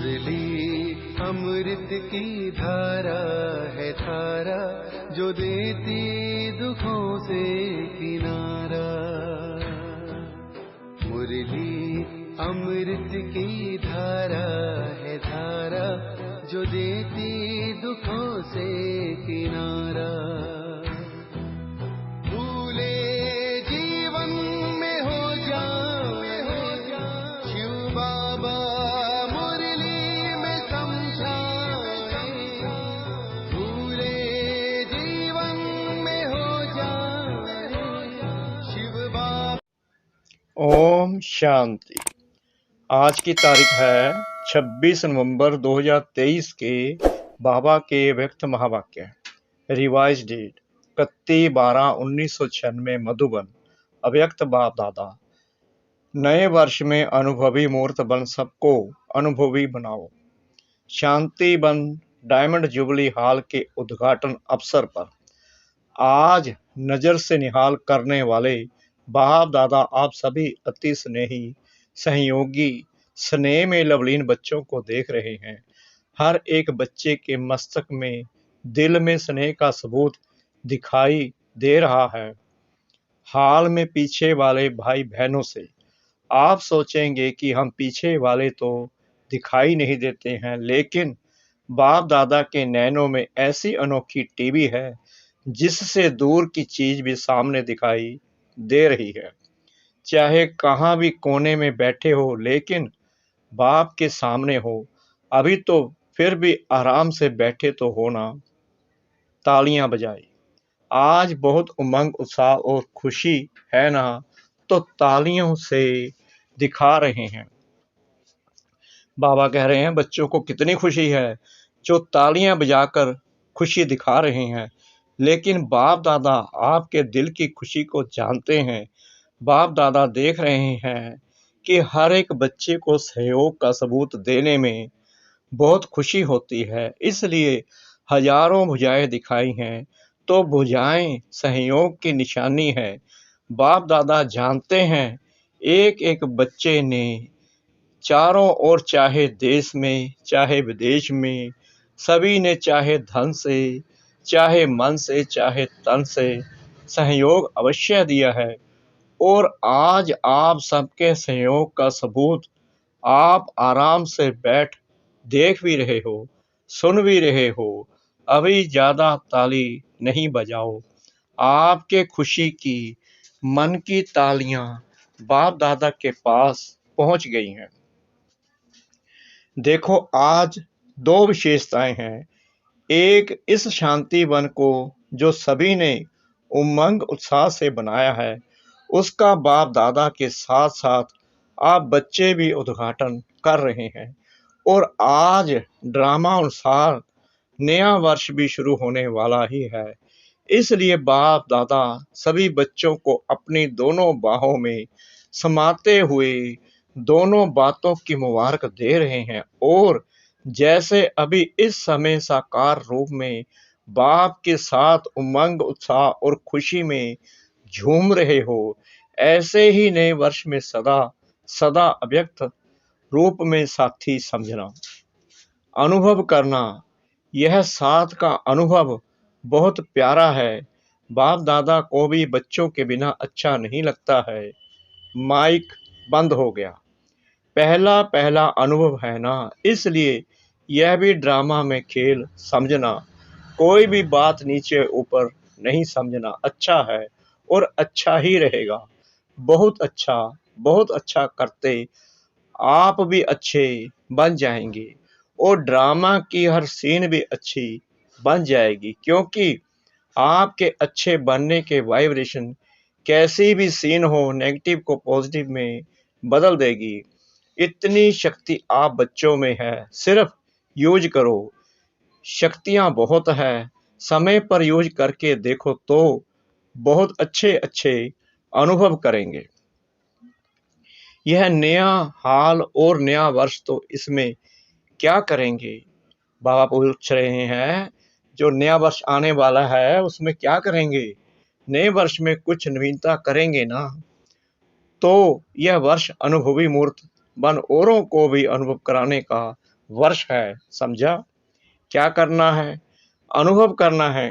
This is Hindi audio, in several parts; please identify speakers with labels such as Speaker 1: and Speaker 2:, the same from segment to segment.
Speaker 1: मुरली अमृत की धारा है धारा, जो देती दुखों से किनारा। मुरली अमृत की धारा है धारा, जो देती दुखों से किनारा। भूले जीवन में हो जाए शिव बाबा मुरली में समझाए। भूले जीवन में हो जाए शिव बाबा।
Speaker 2: ओम शांति। आज की तारीख है 26 नवंबर 2023 के बाबा के व्यक्त महावाक्य। Revise date 31/12/1996 Madhuban. अव्यक्त बाप दादा। नए वर्ष में अनुभवी मूर्त बन सबको अनुभवी बनाओ। शांति वन डायमंड जुबली हॉल के उद्घाटन अवसर पर आज नजर से निहाल करने वाले बाप दादा आप सभी अति स्नेही सहयोगी स्नेह में लवलीन बच्चों को देख रहे हैं। हर एक बच्चे के मस्तक में दिल में स्नेह का सबूत दिखाई दे रहा है। हाल में पीछे वाले भाई बहनों से आप सोचेंगे कि हम पीछे वाले तो दिखाई नहीं देते हैं, लेकिन बाप दादा के नैनों में ऐसी अनोखी टीवी है जिससे दूर की चीज भी सामने दिखाई दे रही है। चाहे कहाँ भी कोने में बैठे हो, लेकिन बाप के सामने हो। अभी तो फिर भी आराम से बैठे तो हो ना। तालियां बजाई। आज बहुत उमंग उत्साह और खुशी है ना, तो तालियों से दिखा रहे हैं। बाबा कह रहे हैं बच्चों को कितनी खुशी है जो तालियां बजाकर खुशी दिखा रहे हैं। लेकिन बाप दादा आपके दिल की खुशी को जानते हैं। बाप दादा देख रहे हैं कि हर एक बच्चे को सहयोग का सबूत देने में बहुत खुशी होती है, इसलिए हजारों भुजाएं दिखाई हैं, तो भुजाएं सहयोग की निशानी है। बाप दादा जानते हैं एक एक बच्चे ने चारों ओर, चाहे देश में चाहे विदेश में, सभी ने चाहे धन से चाहे मन से चाहे तन से सहयोग अवश्य दिया है। और आज आप सबके सहयोग का सबूत आप आराम से बैठ देख भी रहे हो, सुन भी रहे हो। अभी ज्यादा ताली नहीं बजाओ। आपके खुशी की मन की तालियां बाप दादा के पास पहुंच गई हैं। देखो आज दो विशेषताएं हैं। एक, इस शांति वन को जो सभी ने उमंग उत्साह से बनाया है, उसका बाप दादा के साथ साथ आप बच्चे भी उद्घाटन कर रहे हैं। और आज ड्रामा अनुसार नया वर्ष भी शुरू होने वाला ही है, इसलिए बाप दादा सभी बच्चों को अपनी दोनों बाहों में समाते हुए दोनों बातों की मुबारक दे रहे हैं। और जैसे अभी इस समय साकार रूप में बाप के साथ उमंग उत्साह और खुशी में झूम रहे हो, ऐसे ही नए वर्ष में सदा सदा अव्यक्त रूप में साथी समझना, अनुभव करना। यह साथ का अनुभव बहुत प्यारा है। बाप दादा को भी बच्चों के बिना अच्छा नहीं लगता है। माइक बंद हो गया। पहला पहला अनुभव है ना, इसलिए यह भी ड्रामा में खेल समझना। कोई भी बात नीचे ऊपर नहीं समझना। अच्छा है और अच्छा ही रहेगा। बहुत अच्छा करते आप भी अच्छे बन जाएंगे और ड्रामा की हर सीन भी अच्छी बन जाएगी, क्योंकि आपके अच्छे बनने के वाइब्रेशन कैसी भी सीन हो नेगेटिव को पॉजिटिव में बदल देगी। इतनी शक्ति आप बच्चों में है, सिर्फ यूज करो। शक्तियां बहुत है, समय पर यूज करके देखो तो बहुत अच्छे अच्छे अनुभव करेंगे। यह नया हाल और नया वर्ष, तो इसमें क्या करेंगे? बाबा पूछ रहे हैं जो नया वर्ष आने वाला है उसमें क्या करेंगे? नए वर्ष में कुछ नवीनता करेंगे ना, तो यह वर्ष अनुभवी मूर्त बन औरों को भी अनुभव कराने का वर्ष है, समझा? क्या करना है? अनुभव करना है।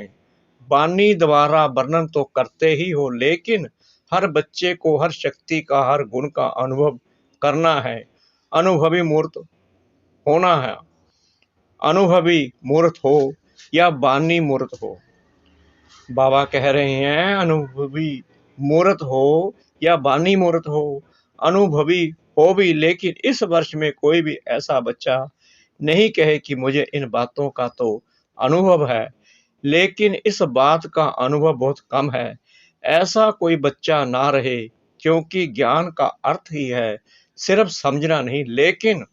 Speaker 2: वाणी द्वारा वर्णन तो करते ही हो, लेकिन हर बच्चे को हर शक्ति का, हर गुण का अनुभव करना है। अनुभवी मूर्त होना है। अनुभवी मूर्त हो या वाणी मूर्त हो, बाबा कह रहे हैं अनुभवी मूर्त हो या वाणी मूर्त हो, अनुभवी हो भी, लेकिन इस वर्ष में कोई भी ऐसा बच्चा नहीं कहे कि मुझे इन बातों का तो अनुभव है, लेकिन इस बात का अनुभव बहुत कम है। ऐसा कोई बच्चा ना रहे, क्योंकि ज्ञान का अर्थ ही है सिर्फ समझना नहीं, लेकिन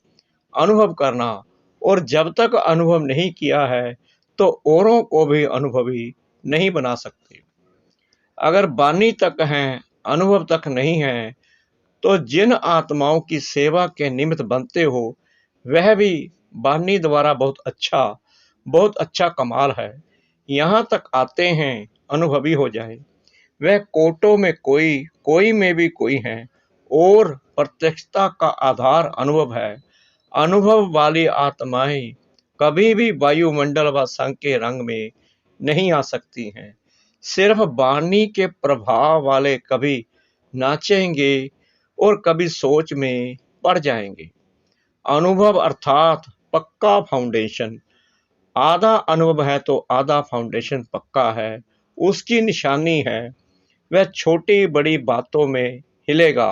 Speaker 2: अनुभव करना। और जब तक अनुभव नहीं किया है तो औरों को भी अनुभवी नहीं बना सकते। अगर वाणी तक हैं, अनुभव तक नहीं है, तो जिन आत्माओं की सेवा के निमित्त बनते हो, वह भी वाणी द्वारा बहुत अच्छा कमाल है। यहाँ तक आते हैं अनुभवी हो जाए। वह कोटों में कोई, कोई में भी कोई है, और प्रत्यक्षता का आधार अनुभव है। अनुभव वाली आत्माएं कभी भी वायुमंडल व संघ के रंग में नहीं आ सकती हैं। सिर्फ वाणी के प्रभाव वाले कभी नाचेंगे और कभी सोच में पड़ जाएंगे। अनुभव अर्थात पक्का फाउंडेशन। आधा अनुभव है तो आधा फाउंडेशन पक्का है। उसकी निशानी है वह छोटी बड़ी बातों में हिलेगा,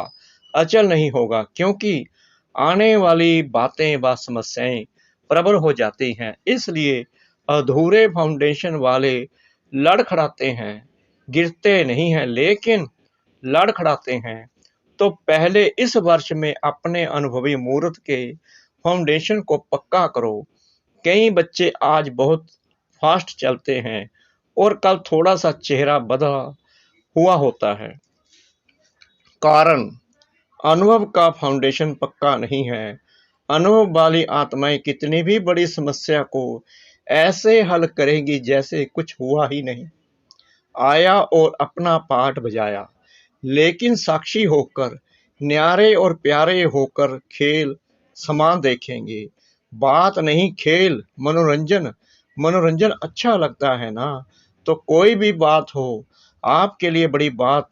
Speaker 2: अचल नहीं होगा, क्योंकि आने वाली बातें व समस्याएं प्रबल हो जाती हैं। इसलिए अधूरे फाउंडेशन वाले लड़खड़ाते हैं, गिरते नहीं हैं, लेकिन लड़खड़ाते हैं। तो पहले इस वर्ष में अपने अनुभवी मूर्त के फाउंडेशन को पक्का करो। कई बच्चे आज बहुत फास्ट चलते हैं और कल थोड़ा सा चेहरा बदला हुआ होता है। कारण अनुभव का फाउंडेशन पक्का नहीं है। अनुभव वाली आत्माएं कितनी भी बड़ी समस्या को ऐसे हल करेंगी जैसे कुछ हुआ ही नहीं। आया और अपना पाठ बजाया, लेकिन साक्षी होकर, न्यारे और प्यारे होकर खेल समान देखेंगे। बात नहीं खेल, मनोरंजन। मनोरंजन अच्छा लगता है ना। तो कोई भी बात हो, आपके लिए बड़ी बात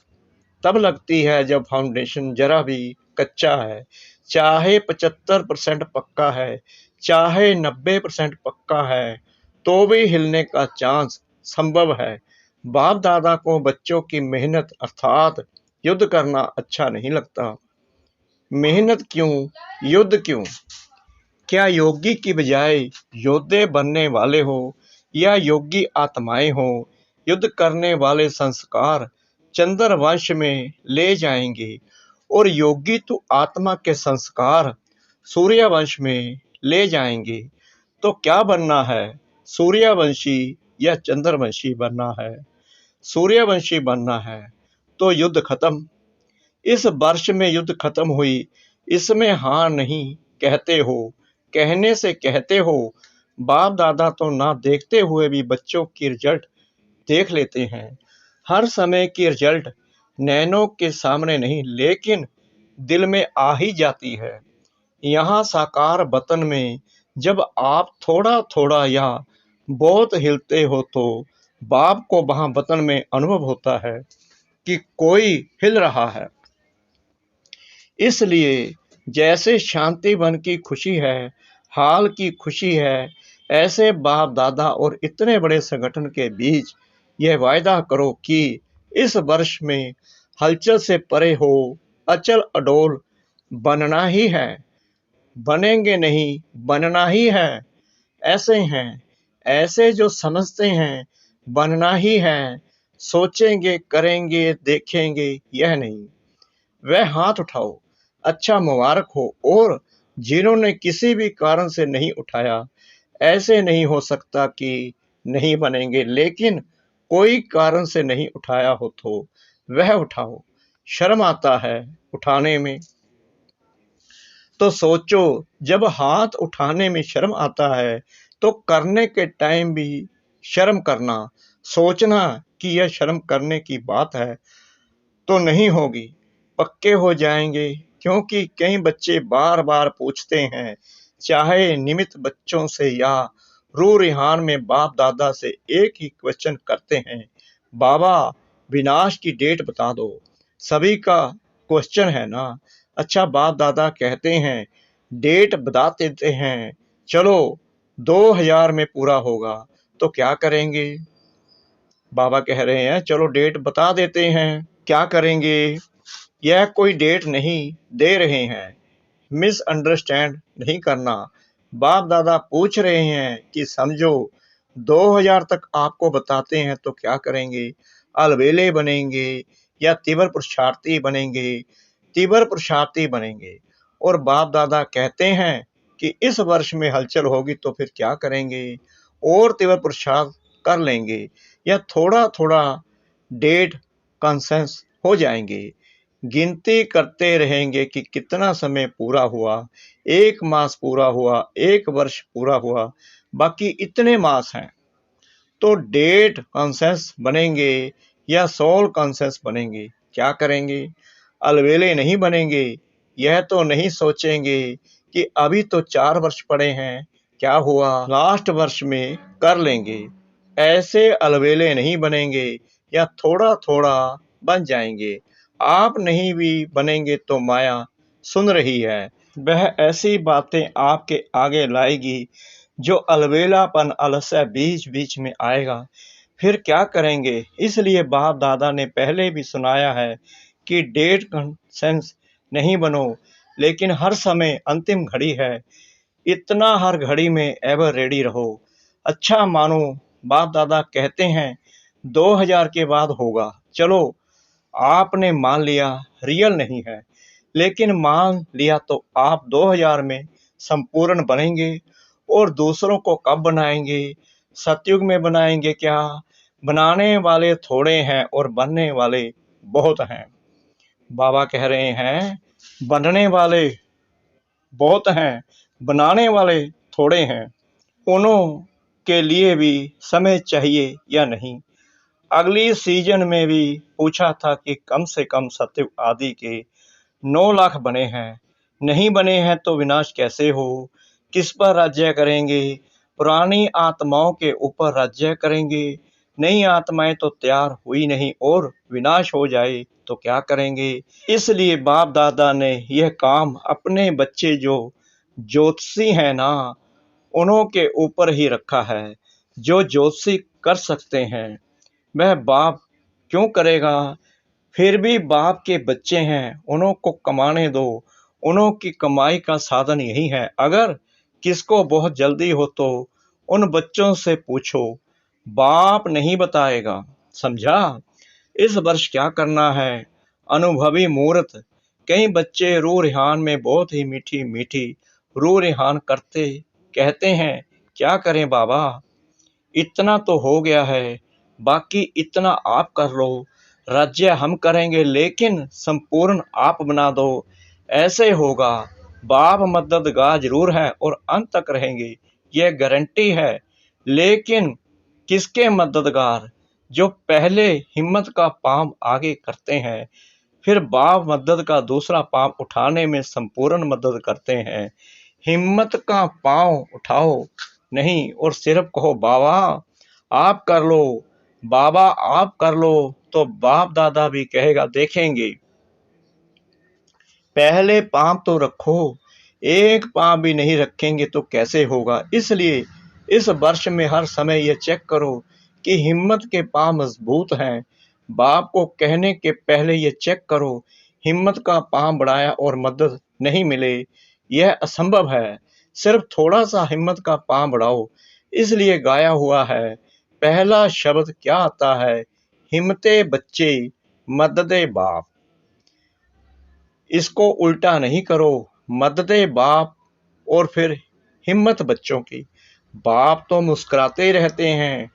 Speaker 2: तब लगती है जब फाउंडेशन जरा भी कच्चा है। चाहे 75% पक्का है, चाहे 90% पक्का है, तो भी हिलने का चांस संभव है। बाप दादा को बच्चों की मेहनत अर्थात युद्ध करना अच्छा नहीं लगता। मेहनत क्यों, युद्ध क्यों? क्या योगी की बजाय योद्धे बनने वाले हो या योगी आत्माएं हो? युद्ध करने वाले संस्कार चंद्र वंश में ले जाएंगे, और योगी तो आत्मा के संस्कार सूर्य वंश में ले जाएंगे। तो क्या बनना है, सूर्यवंशी या चंद्रवंशी बनना है? सूर्यवंशी बनना है तो युद्ध खत्म। इस वर्ष में युद्ध खत्म हुई, इसमें हाँ नहीं कहते हो, कहने से कहते हो। बाप दादा तो ना देखते हुए भी बच्चों की रिजल्ट देख लेते हैं। हर समय की रिजल्ट नैनों के सामने नहीं, लेकिन दिल में आ ही जाती है। यहाँ साकार वतन में जब आप थोड़ा थोड़ा या बहुत हिलते हो, तो बाप को वहां वतन में अनुभव होता है कि कोई हिल रहा है। इसलिए जैसे शांति वन की खुशी है, हाल की खुशी है, ऐसे बाप दादा और इतने बड़े संगठन के बीच यह वायदा करो कि इस वर्ष में हलचल से परे हो, अचल अडोल बनना ही है। बनेंगे नहीं, बनना ही है। ऐसे हैं, ऐसे जो समझते हैं बनना ही है। सोचेंगे, करेंगे, देखेंगे, यह नहीं। वह हाथ उठाओ, अच्छा मुबारक हो। और जिन्होंने किसी भी कारण से नहीं उठाया, ऐसे नहीं हो सकता कि नहीं बनेंगे, लेकिन कोई कारण से नहीं उठाया हो तो वह उठाओ। शर्म आता है उठाने में, तो सोचो, जब हाथ उठाने में शर्म आता है तो करने के टाइम भी शर्म करना, सोचना कि यह शर्म करने की बात है तो नहीं होगी। पक्के हो जाएंगे, क्योंकि कई बच्चे बार बार पूछते हैं, चाहे निमित्त बच्चों से या रू रिहान में बाप दादा से एक ही क्वेश्चन करते हैं, बाबा विनाश की डेट बता दो। सभी का क्वेश्चन है ना। अच्छा, बाप दादा कहते हैं डेट बता देते हैं, चलो 2000 में पूरा होगा तो क्या करेंगे। बाबा कह रहे हैं चलो डेट बता देते हैं, क्या करेंगे। यह कोई डेट नहीं दे रहे हैं, मिसअंडरस्टैंड नहीं करना। बाप दादा पूछ रहे हैं कि समझो 2000 तक आपको बताते हैं तो क्या करेंगे। अलबेले बनेंगे या तीव्र पुरुषार्थी बनेंगे। तीव्र पुरुषार्थी बनेंगे। और बाप दादा कहते हैं कि इस वर्ष में हलचल होगी तो फिर क्या करेंगे, और तीव्र पुरुषार्थ कर लेंगे या थोड़ा थोड़ा डेट कंसेंस हो जाएंगे। गिनती करते रहेंगे कि कितना समय पूरा हुआ, 1 मास पूरा हुआ, 1 वर्ष पूरा हुआ, बाकी इतने मास हैं। तो डेट कॉन्सेंस बनेंगे या सोल कॉन्सेंस बनेंगे, क्या करेंगे। अलवेले नहीं बनेंगे। यह तो नहीं सोचेंगे कि अभी तो 4 वर्ष पड़े हैं, क्या हुआ, लास्ट वर्ष में कर लेंगे। ऐसे अलवेले नहीं बनेंगे या थोड़ा थोड़ा बन जाएंगे। आप नहीं भी बनेंगे तो माया सुन रही है, वह ऐसी बातें आपके आगे लाएगी जो अलबेलापन अलस्य बीच बीच में आएगा। फिर क्या करेंगे। इसलिए बाप दादा ने पहले भी सुनाया है कि डेट कंसेंस नहीं बनो, लेकिन हर समय अंतिम घड़ी है, इतना हर घड़ी में एवर रेडी रहो। अच्छा मानो बाप दादा कहते हैं 2000 के बाद होगा, चलो आपने मान लिया रियल नहीं है, लेकिन मान लिया तो आप 2000 में संपूर्ण बनेंगे। और दूसरों को कब बनाएंगे, सतयुग में बनाएंगे क्या। बनाने वाले थोड़े हैं और बनने वाले बहुत हैं। बाबा कह रहे हैं बनने वाले बहुत हैं, बनाने वाले थोड़े हैं। उन्हों के लिए भी समय चाहिए या नहीं। अगली सीजन में भी पूछा था कि कम से कम सतयुग आदि के 9 लाख बने हैं, नहीं बने हैं तो विनाश कैसे हो। किस पर राज्य करेंगे। पुरानी आत्माओं के ऊपर राज्य करेंगे। नई आत्माएं तो तैयार हुई नहीं और विनाश हो जाए तो क्या करेंगे। इसलिए बाप दादा ने यह काम अपने बच्चे जो ज्योतिषी हैं ना, उन्हों के ऊपर ही रखा है। जो ज्योतिषी कर सकते हैं वह बाप क्यों करेगा। फिर भी बाप के बच्चे हैं, उन्हों को कमाने दो। उन्हों की कमाई का साधन यही है। अगर किसको बहुत जल्दी हो तो उन बच्चों से पूछो, बाप नहीं बताएगा, समझा। इस वर्ष क्या करना है। अनुभवी मूर्त। कई बच्चे रू रिहान में बहुत ही मीठी मीठी रू रिहान करते कहते हैं क्या करें बाबा, इतना तो हो गया है, बाकी इतना आप कर लो, राज्य हम करेंगे लेकिन संपूर्ण आप बना दो, ऐसे होगा। बाप मददगार जरूर है और अंत तक रहेंगे, यह गारंटी है। लेकिन किसके मददगार, जो पहले हिम्मत का पांव आगे करते हैं, फिर बाप मदद का दूसरा पांव उठाने में संपूर्ण मदद करते हैं। हिम्मत का पांव उठाओ नहीं और सिर्फ कहो बाबा आप कर लो, बाबा आप कर लो, तो बाप दादा भी कहेगा देखेंगे। पहले पांव तो रखो, एक पांव भी नहीं रखेंगे तो कैसे होगा। इसलिए इस वर्ष में हर समय यह चेक करो कि हिम्मत के पांव मजबूत हैं। बाप को कहने के पहले यह चेक करो हिम्मत का पांव बढ़ाया और मदद नहीं मिले, यह असंभव है। सिर्फ थोड़ा सा हिम्मत का पांव बढ़ाओ। इसलिए गाया हुआ है, पहला शब्द क्या आता है, हिम्मते बच्चे मददे बाप। इसको उल्टा नहीं करो, मददे बाप और फिर हिम्मत बच्चों की। बाप तो मुस्कुराते रहते हैं,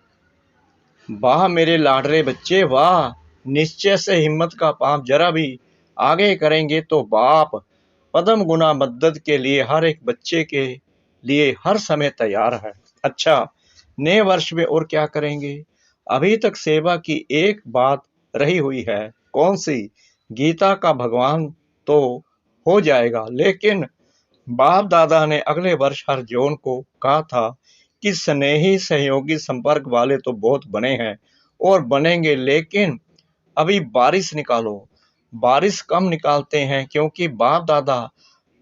Speaker 2: वाह मेरे लाडले बच्चे वाह, निश्चय से हिम्मत का पांव जरा भी आगे करेंगे तो बाप पदम गुना मदद के लिए हर एक बच्चे के लिए हर समय तैयार है। अच्छा, नए वर्ष में और क्या करेंगे। अभी तक सेवा की एक बात रही हुई है, कौन सी। गीता का भगवान तो हो जाएगा, लेकिन बाप दादा ने अगले वर्ष हर जून को कहा था कि स्नेही सहयोगी संपर्क वाले तो बहुत बने हैं और बनेंगे, लेकिन अभी बारिश निकालो। बारिश कम निकालते हैं क्योंकि बाप दादा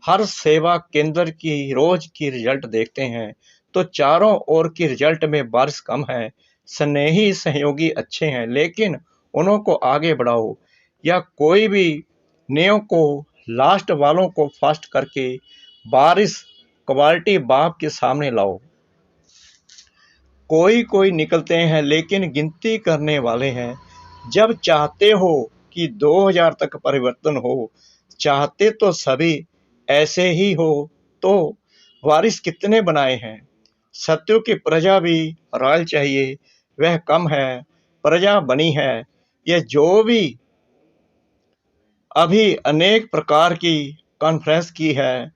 Speaker 2: हर सेवा केंद्र की रोज की रिजल्ट देखते हैं, तो चारों ओर की रिजल्ट में बारिश कम है। स्नेही सहयोगी अच्छे हैं, लेकिन उनको आगे बढ़ाओ, या कोई भी नियम को लास्ट वालों को फास्ट करके बारिश क्वालिटी बाप के सामने लाओ। कोई कोई निकलते हैं लेकिन गिनती करने वाले हैं। जब चाहते हो कि 2000 तक परिवर्तन हो, चाहते तो सभी ऐसे ही हो, तो वारिस कितने बनाए हैं। सत्यों की प्रजा भी रॉयल चाहिए, वह कम है, प्रजा बनी है। यह जो भी अभी अनेक प्रकार की कॉन्फ्रेंस की है,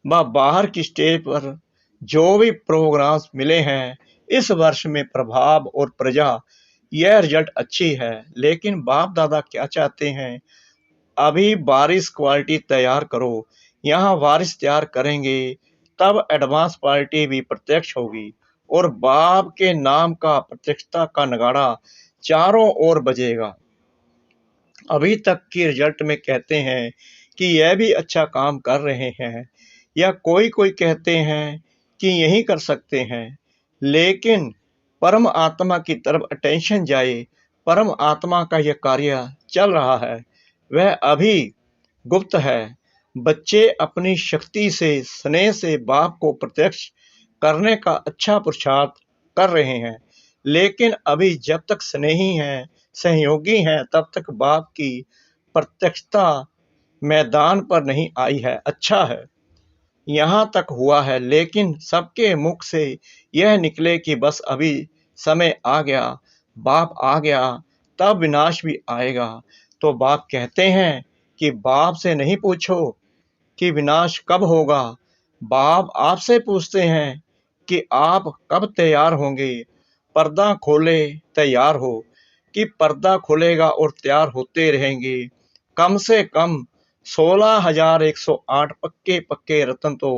Speaker 2: व बाहर की स्टेज पर जो भी प्रोग्राम्स मिले हैं, इस वर्ष में प्रभाव और प्रजा यह रिजल्ट अच्छी है। लेकिन बाप दादा क्या चाहते हैं, अभी बारिश क्वालिटी तैयार करो। यहाँ बारिश तैयार करेंगे तब एडवांस क्वालिटी भी प्रत्यक्ष होगी और बाप के नाम का प्रत्यक्षता का नगाड़ा चारों ओर बजेगा। अभी तक की रिजल्ट में कहते हैं कि यह भी अच्छा काम कर रहे हैं, या कोई कोई कहते हैं कि यही कर सकते हैं, लेकिन परम आत्मा की तरफ अटेंशन जाए। परम आत्मा का यह कार्य चल रहा है, वह अभी गुप्त है। बच्चे अपनी शक्ति से स्नेह से बाप को प्रत्यक्ष करने का अच्छा पुरुषार्थ कर रहे हैं, लेकिन अभी जब तक स्नेही हैं, सहयोगी हैं, तब तक बाप की प्रत्यक्षता मैदान पर नहीं आई है। अच्छा है, यहाँ तक हुआ है, लेकिन सबके मुख से यह निकले कि बस अभी समय आ गया, बाप आ गया, तब विनाश भी आएगा। तो बाप कहते हैं कि बाप से नहीं पूछो कि विनाश कब होगा, बाप आपसे पूछते हैं कि आप कब तैयार होंगे। पर्दा खोले तैयार हो, कि पर्दा खुलेगा और तैयार होते रहेंगे। कम से कम 16,108 पक्के पक्के रत्न तो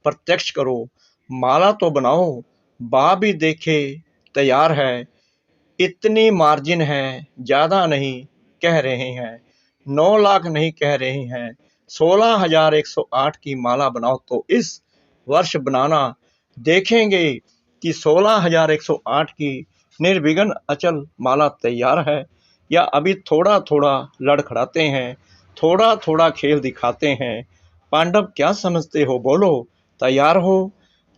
Speaker 2: प्रत्यक्ष करो, माला तो बनाओ। बाप भी देखे तैयार है, इतनी मार्जिन है, ज्यादा नहीं कह रहे हैं, 9 लाख नहीं कह रहे हैं, 16,108 की माला बनाओ। तो इस वर्ष बनाना, देखेंगे कि 16,108 की निर्विघ्न अचल माला तैयार है, या अभी थोड़ा थोड़ा लड़खड़ाते हैं, थोड़ा थोड़ा खेल दिखाते हैं। पांडव क्या समझते हो, बोलो, तैयार हो।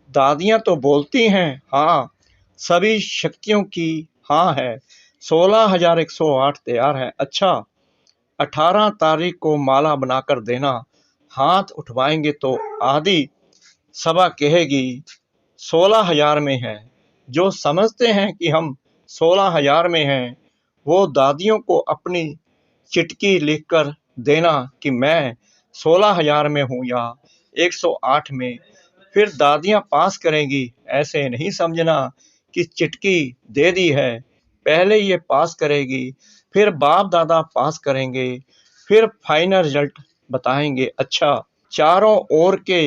Speaker 2: दादियां तो बोलती हैं हाँ, सभी शक्तियों की हाँ है, 16,108 तैयार है। अच्छा, 18 तारीख को माला बनाकर देना। हाथ उठवाएंगे तो आधी सभा कहेगी 16,000 में है। जो समझते हैं कि हम 16,000 में हैं, वो दादियों को अपनी चिटकी लिखकर देना कि मैं 16,000 में हूँ या 108 में। फिर दादियां पास करेंगी। ऐसे नहीं समझना कि चिटकी दे दी है, पहले ये पास करेगी, फिर बाप दादा पास करेंगे, फिर फाइनल रिजल्ट बताएंगे। अच्छा, चारों ओर के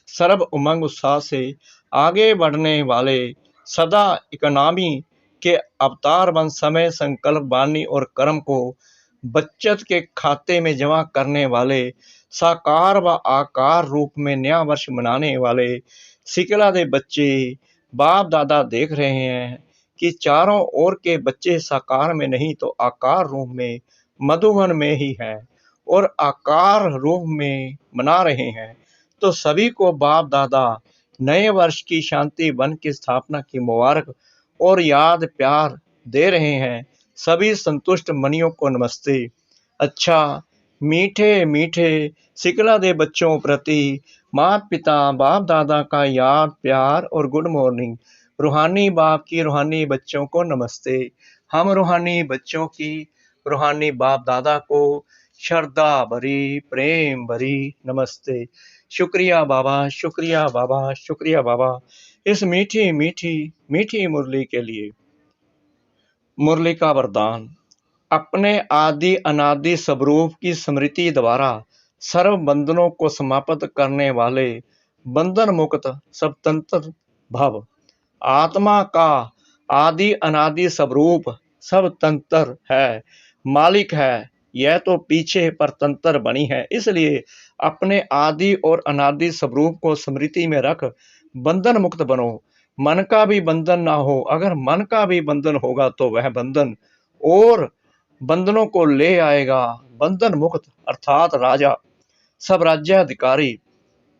Speaker 2: सर्व उमंग उत्साह से आगे बढ़ने वाले, सदा इकोनॉमी के अवतार बन समय संकल्प वाणी और कर्म को बचत के खाते में जमा करने वाले, साकार व आकार रूप में नया वर्ष मनाने वाले सिकला दे बच्चे बाप दादा देख रहे हैं कि चारों ओर के बच्चे साकार में नहीं तो आकार रूप में मधुबन में ही हैं और आकार रूप में मना रहे हैं। तो सभी को बाप दादा नए वर्ष की शांति वन की स्थापना की मुबारक और याद प्यार दे रहे हैं। सभी संतुष्ट मनियों को नमस्ते। अच्छा, मीठे मीठे सिकला दे बच्चों प्रति माता पिता बाप दादा का याद प्यार और गुड मॉर्निंग। रूहानी बाप की रूहानी बच्चों को नमस्ते। हम रूहानी बच्चों की रूहानी बाप दादा को श्रद्धा भरी प्रेम भरी नमस्ते। शुक्रिया बाबा, शुक्रिया बाबा, शुक्रिया बाबा, इस मीठी मीठी मीठी मुरली के लिए। मुरली का वरदान। अपने आदि अनादि स्वरूप की स्मृति द्वारा सर्व बंधनों को समाप्त करने वाले, बंधन मुक्त सब तंत्र भव। आत्मा का आदि अनादि स्वरूप सब तंत्र है, मालिक है। यह तो पीछे पर तंत्र बनी है, इसलिए अपने आदि और अनादि स्वरूप को स्मृति में रख बंधन मुक्त बनो। मन का भी बंधन ना हो, अगर मन का भी बंधन होगा तो वह बंधन और बंधनों को ले आएगा। बंधन मुक्त अर्थात राजा, सब राज्याधिकारी।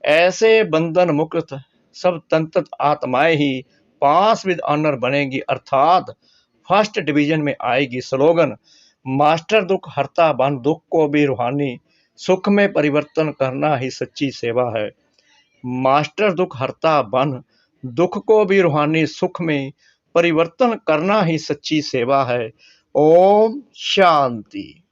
Speaker 2: ऐसे बंधन मुक्त सब तंत्र आत्माएं ही पास विद ऑनर बनेगी, अर्थात फर्स्ट डिवीजन में आएगी। स्लोगन, मास्टर दुख हरता बन, दुख को भी रूहानी सुख में परिवर्तन करना ही सच्ची सेवा है। मास्टर दुख हरता बन, दुख को भी रूहानी सुख में परिवर्तन करना ही सच्ची सेवा है। ओम शांति।